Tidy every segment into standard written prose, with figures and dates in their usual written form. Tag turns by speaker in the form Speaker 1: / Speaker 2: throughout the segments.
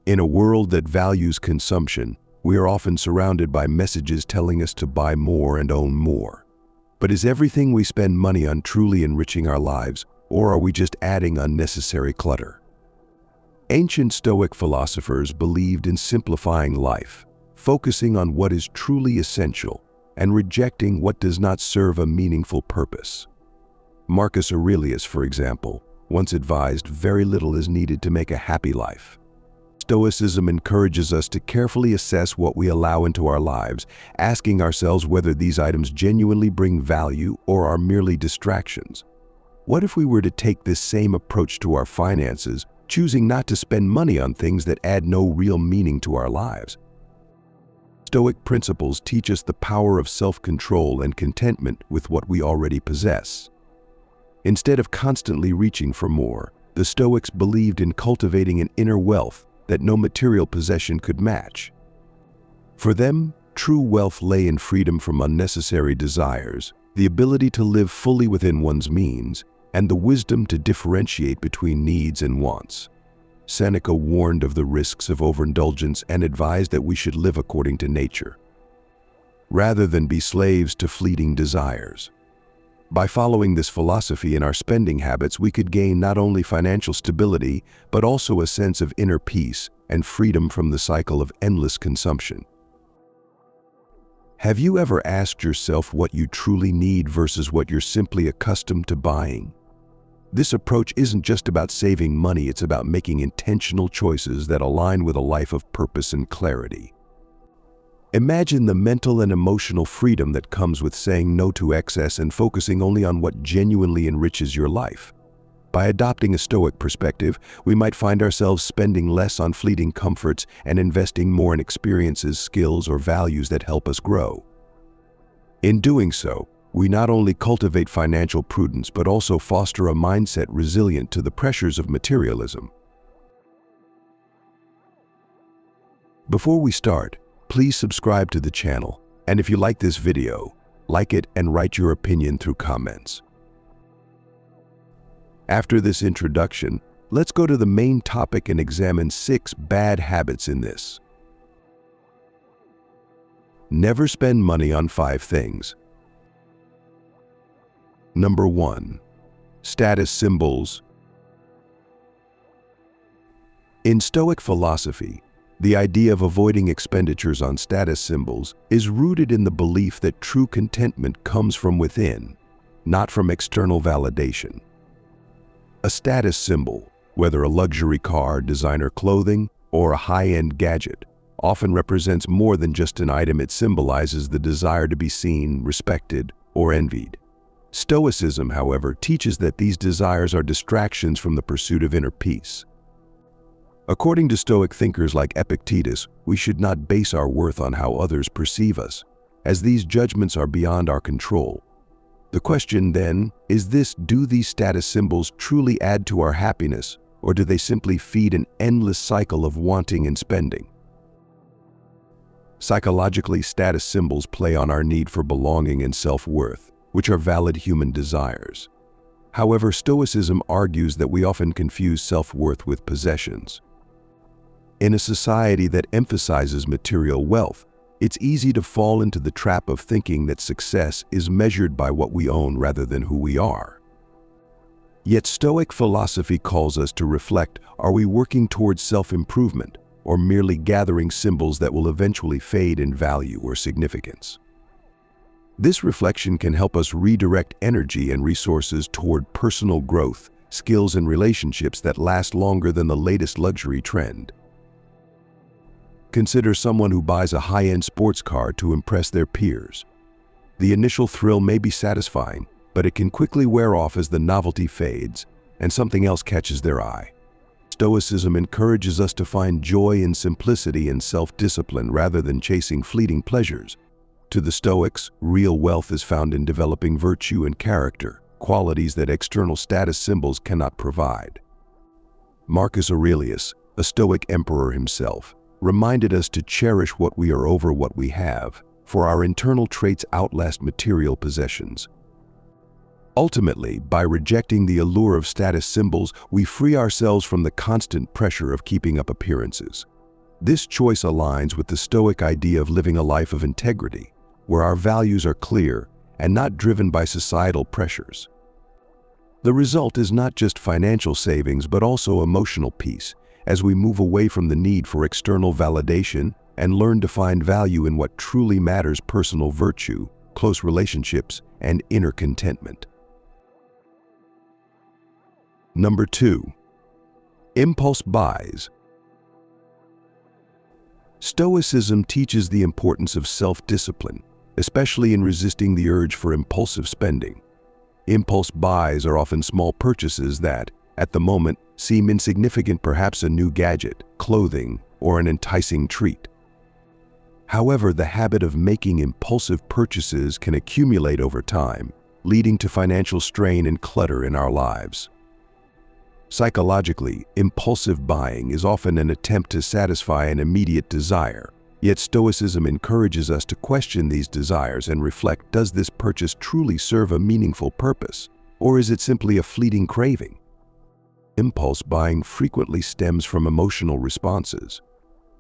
Speaker 1: In a world that values consumption, we are often surrounded by messages telling us to buy more and own more. But is everything we spend money on truly enriching our lives, or are we just adding unnecessary clutter? Ancient Stoic philosophers believed in simplifying life, focusing on what is truly essential and rejecting what does not serve a meaningful purpose. Marcus Aurelius, for example, once advised very little is needed to make a happy life. Stoicism encourages us to carefully assess what we allow into our lives, asking ourselves whether these items genuinely bring value or are merely distractions. What if we were to take this same approach to our finances, choosing not to spend money on things that add no real meaning to our lives? Stoic principles teach us the power of self-control and contentment with what we already possess. Instead of constantly reaching for more, the Stoics believed in cultivating an inner wealth that no material possession could match. For them, true wealth lay in freedom from unnecessary desires, the ability to live fully within one's means, and the wisdom to differentiate between needs and wants. Seneca warned of the risks of overindulgence and advised that we should live according to nature, rather than be slaves to fleeting desires. By following this philosophy in our spending habits, we could gain not only financial stability, but also a sense of inner peace and freedom from the cycle of endless consumption. Have you ever asked yourself what you truly need versus what you're simply accustomed to buying? This approach isn't just about saving money, it's about making intentional choices that align with a life of purpose and clarity. Imagine the mental and emotional freedom that comes with saying no to excess and focusing only on what genuinely enriches your life. By adopting a Stoic perspective, we might find ourselves spending less on fleeting comforts and investing more in experiences, skills, or values that help us grow. In doing so, we not only cultivate financial prudence but also foster a mindset resilient to the pressures of materialism. Before we start, please subscribe to the channel, and if you like this video, like it and write your opinion through comments. After this introduction, let's go to the main topic and examine 6 bad habits in this. Never spend money on 5 things. Number 1. Status symbols. In Stoic philosophy, the idea of avoiding expenditures on status symbols is rooted in the belief that true contentment comes from within, not from external validation. A status symbol, whether a luxury car, designer clothing, or a high-end gadget, often represents more than just an item. It symbolizes the desire to be seen, respected, or envied. Stoicism, however, teaches that these desires are distractions from the pursuit of inner peace. According to Stoic thinkers like Epictetus, we should not base our worth on how others perceive us, as these judgments are beyond our control. The question then is this: do these status symbols truly add to our happiness, or do they simply feed an endless cycle of wanting and spending? Psychologically, status symbols play on our need for belonging and self-worth, which are valid human desires. However, Stoicism argues that we often confuse self-worth with possessions. In a society that emphasizes material wealth, it's easy to fall into the trap of thinking that success is measured by what we own rather than who we are. Yet Stoic philosophy calls us to reflect: are we working towards self-improvement, or merely gathering symbols that will eventually fade in value or significance? This reflection can help us redirect energy and resources toward personal growth, skills, and relationships that last longer than the latest luxury trend. Consider someone who buys a high-end sports car to impress their peers. The initial thrill may be satisfying, but it can quickly wear off as the novelty fades and something else catches their eye. Stoicism encourages us to find joy in simplicity and self-discipline rather than chasing fleeting pleasures. To the Stoics, real wealth is found in developing virtue and character, qualities that external status symbols cannot provide. Marcus Aurelius, a Stoic emperor himself, reminded us to cherish what we are over what we have, for our internal traits outlast material possessions. Ultimately, by rejecting the allure of status symbols, we free ourselves from the constant pressure of keeping up appearances. This choice aligns with the Stoic idea of living a life of integrity, where our values are clear and not driven by societal pressures. The result is not just financial savings but also emotional peace, as we move away from the need for external validation and learn to find value in what truly matters: personal virtue, close relationships, and inner contentment. Number 2. Impulse buys. Stoicism teaches the importance of self-discipline, especially in resisting the urge for impulsive spending. Impulse buys are often small purchases that, at the moment, seem insignificant, perhaps a new gadget, clothing, or an enticing treat. However, the habit of making impulsive purchases can accumulate over time, leading to financial strain and clutter in our lives. Psychologically, impulsive buying is often an attempt to satisfy an immediate desire, yet Stoicism encourages us to question these desires and reflect: does this purchase truly serve a meaningful purpose, or is it simply a fleeting craving? Impulse buying frequently stems from emotional responses.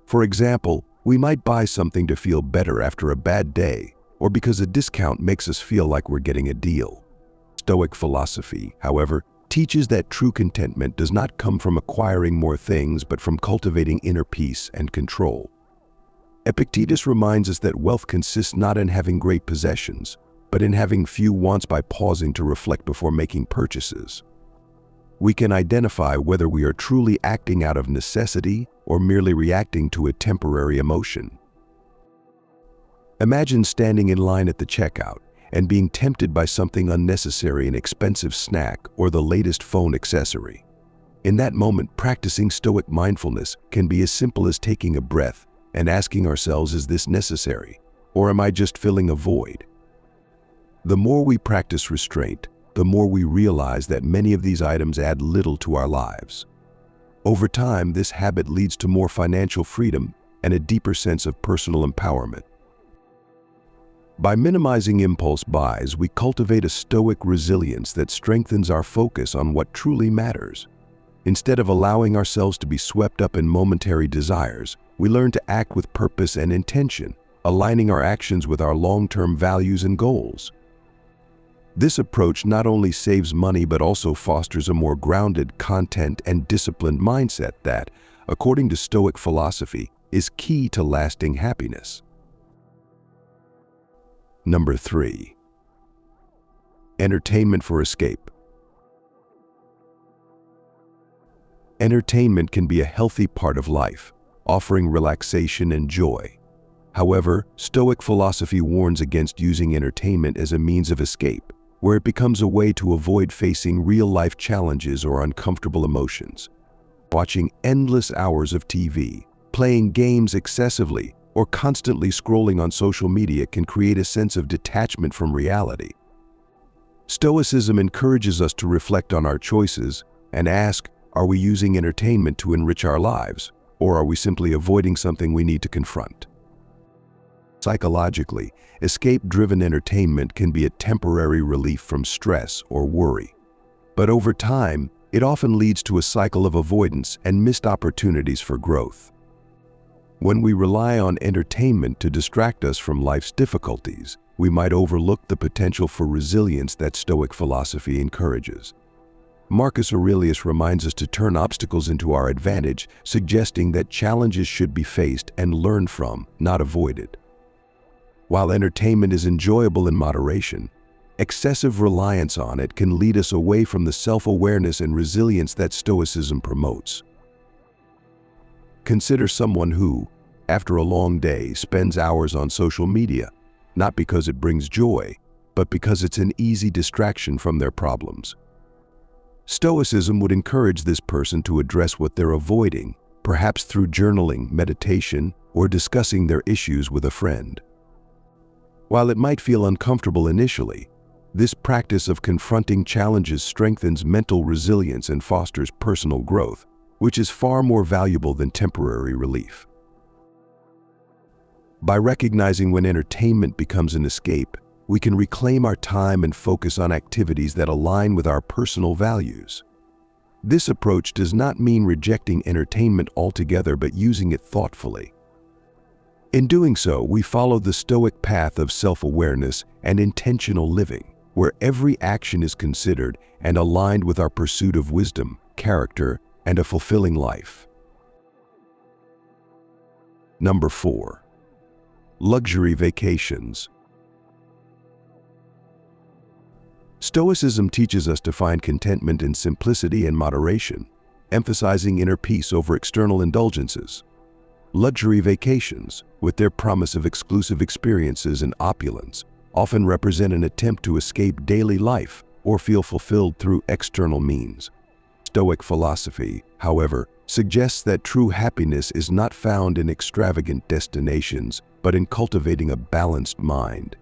Speaker 1: For example, we might buy something to feel better after a bad day, or because a discount makes us feel like we're getting a deal. Stoic philosophy, however, teaches that true contentment does not come from acquiring more things but from cultivating inner peace and control. Epictetus reminds us that wealth consists not in having great possessions, but in having few wants by pausing to reflect before making purchases. We can identify whether we are truly acting out of necessity or merely reacting to a temporary emotion. Imagine standing in line at the checkout and being tempted by something unnecessary, an expensive snack or the latest phone accessory. In that moment, practicing Stoic mindfulness can be as simple as taking a breath and asking ourselves, is this necessary, or am I just filling a void? The more we practice restraint, the more we realize that many of these items add little to our lives. Over time, this habit leads to more financial freedom and a deeper sense of personal empowerment. By minimizing impulse buys, we cultivate a Stoic resilience that strengthens our focus on what truly matters. Instead of allowing ourselves to be swept up in momentary desires, we learn to act with purpose and intention, aligning our actions with our long-term values and goals. This approach not only saves money but also fosters a more grounded, content, and disciplined mindset that, according to Stoic philosophy, is key to lasting happiness. Number 3. Entertainment for escape. Entertainment can be a healthy part of life, offering relaxation and joy. However, Stoic philosophy warns against using entertainment as a means of escape, where it becomes a way to avoid facing real-life challenges or uncomfortable emotions. Watching endless hours of TV, playing games excessively, or constantly scrolling on social media can create a sense of detachment from reality. Stoicism encourages us to reflect on our choices and ask, are we using entertainment to enrich our lives, or are we simply avoiding something we need to confront? Psychologically, escape-driven entertainment can be a temporary relief from stress or worry. But over time, it often leads to a cycle of avoidance and missed opportunities for growth. When we rely on entertainment to distract us from life's difficulties, we might overlook the potential for resilience that Stoic philosophy encourages. Marcus Aurelius reminds us to turn obstacles into our advantage, suggesting that challenges should be faced and learned from, not avoided. While entertainment is enjoyable in moderation, excessive reliance on it can lead us away from the self-awareness and resilience that Stoicism promotes. Consider someone who, after a long day, spends hours on social media, not because it brings joy, but because it's an easy distraction from their problems. Stoicism would encourage this person to address what they're avoiding, perhaps through journaling, meditation, or discussing their issues with a friend. While it might feel uncomfortable initially, this practice of confronting challenges strengthens mental resilience and fosters personal growth, which is far more valuable than temporary relief. By recognizing when entertainment becomes an escape, we can reclaim our time and focus on activities that align with our personal values. This approach does not mean rejecting entertainment altogether, but using it thoughtfully. In doing so, we follow the Stoic path of self-awareness and intentional living, where every action is considered and aligned with our pursuit of wisdom, character, and a fulfilling life. Number 4. Luxury vacations. Stoicism teaches us to find contentment in simplicity and moderation, emphasizing inner peace over external indulgences. Luxury vacations, with their promise of exclusive experiences and opulence, often represent an attempt to escape daily life or feel fulfilled through external means. Stoic philosophy, however, suggests that true happiness is not found in extravagant destinations, but in cultivating a balanced mind.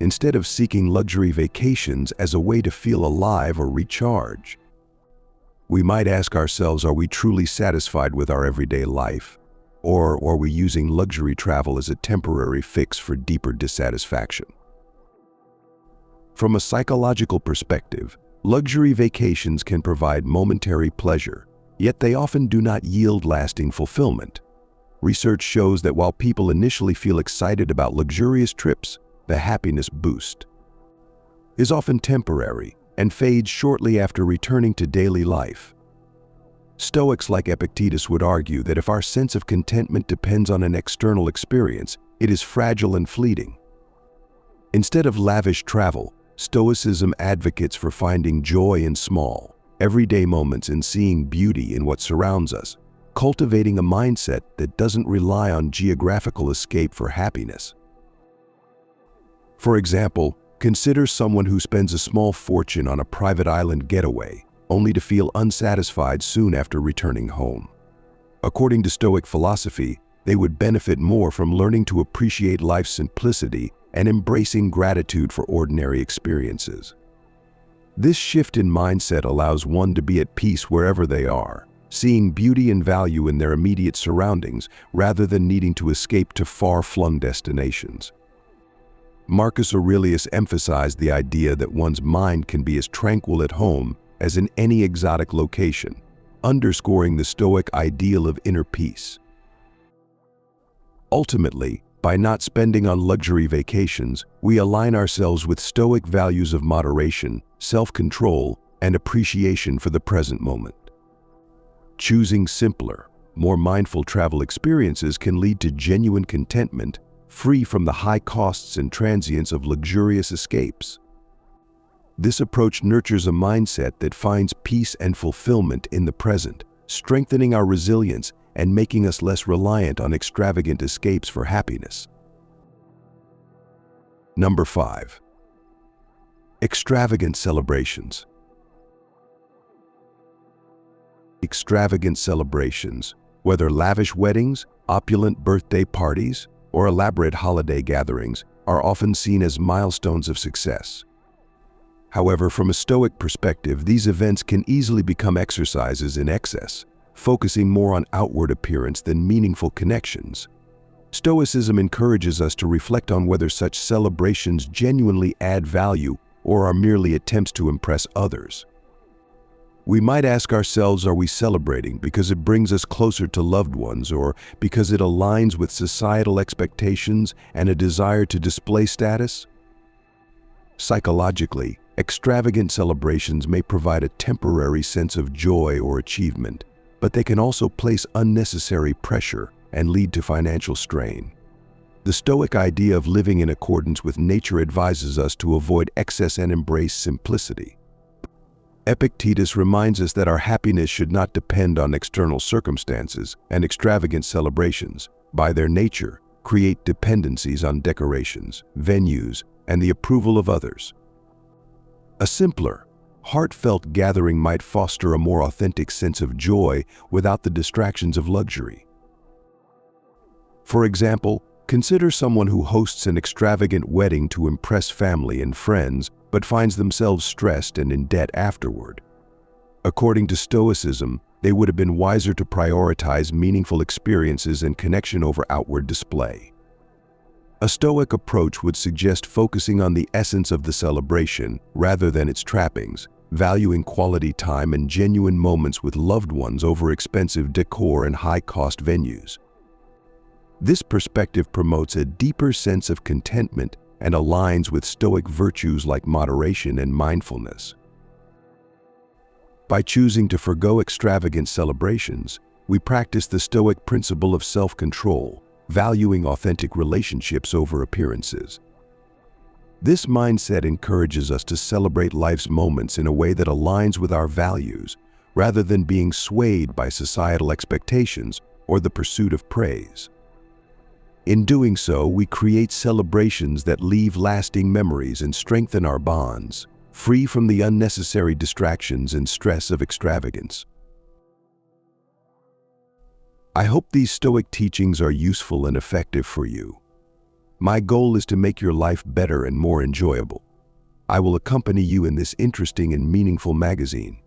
Speaker 1: Instead of seeking luxury vacations as a way to feel alive or recharge, we might ask ourselves, are we truly satisfied with our everyday life? Or are we using luxury travel as a temporary fix for deeper dissatisfaction? From a psychological perspective, luxury vacations can provide momentary pleasure, yet they often do not yield lasting fulfillment. Research shows that while people initially feel excited about luxurious trips, the happiness boost is often temporary and fades shortly after returning to daily life. Stoics like Epictetus would argue that if our sense of contentment depends on an external experience, it is fragile and fleeting. Instead of lavish travel, Stoicism advocates for finding joy in small, everyday moments and seeing beauty in what surrounds us, cultivating a mindset that doesn't rely on geographical escape for happiness. For example, consider someone who spends a small fortune on a private island getaway, only to feel unsatisfied soon after returning home. According to Stoic philosophy, they would benefit more from learning to appreciate life's simplicity and embracing gratitude for ordinary experiences. This shift in mindset allows one to be at peace wherever they are, seeing beauty and value in their immediate surroundings rather than needing to escape to far-flung destinations. Marcus Aurelius emphasized the idea that one's mind can be as tranquil at home as in any exotic location, underscoring the Stoic ideal of inner peace. Ultimately, by not spending on luxury vacations, we align ourselves with Stoic values of moderation, self-control, and appreciation for the present moment. Choosing simpler, more mindful travel experiences can lead to genuine contentment, free from the high costs and transience of luxurious escapes. This approach nurtures a mindset that finds peace and fulfillment in the present, strengthening our resilience and making us less reliant on extravagant escapes for happiness. Number 5. Extravagant celebrations. Extravagant celebrations, whether lavish weddings, opulent birthday parties, or elaborate holiday gatherings, are often seen as milestones of success. However, from a Stoic perspective, these events can easily become exercises in excess, focusing more on outward appearance than meaningful connections. Stoicism encourages us to reflect on whether such celebrations genuinely add value or are merely attempts to impress others. We might ask ourselves, are we celebrating because it brings us closer to loved ones, or because it aligns with societal expectations and a desire to display status? Psychologically, extravagant celebrations may provide a temporary sense of joy or achievement, but they can also place unnecessary pressure and lead to financial strain. The Stoic idea of living in accordance with nature advises us to avoid excess and embrace simplicity. Epictetus reminds us that our happiness should not depend on external circumstances, and extravagant celebrations, by their nature, create dependencies on decorations, venues, and the approval of others. A simpler, heartfelt gathering might foster a more authentic sense of joy without the distractions of luxury. For example, consider someone who hosts an extravagant wedding to impress family and friends, but finds themselves stressed and in debt afterward. According to Stoicism, they would have been wiser to prioritize meaningful experiences and connection over outward display. A Stoic approach would suggest focusing on the essence of the celebration rather than its trappings, valuing quality time and genuine moments with loved ones over expensive decor and high-cost venues. This perspective promotes a deeper sense of contentment and aligns with Stoic virtues like moderation and mindfulness. By choosing to forgo extravagant celebrations, we practice the Stoic principle of self-control, valuing authentic relationships over appearances. This mindset encourages us to celebrate life's moments in a way that aligns with our values, rather than being swayed by societal expectations or the pursuit of praise. In doing so, we create celebrations that leave lasting memories and strengthen our bonds, free from the unnecessary distractions and stress of extravagance. I hope these Stoic teachings are useful and effective for you. My goal is to make your life better and more enjoyable. I will accompany you in this interesting and meaningful magazine.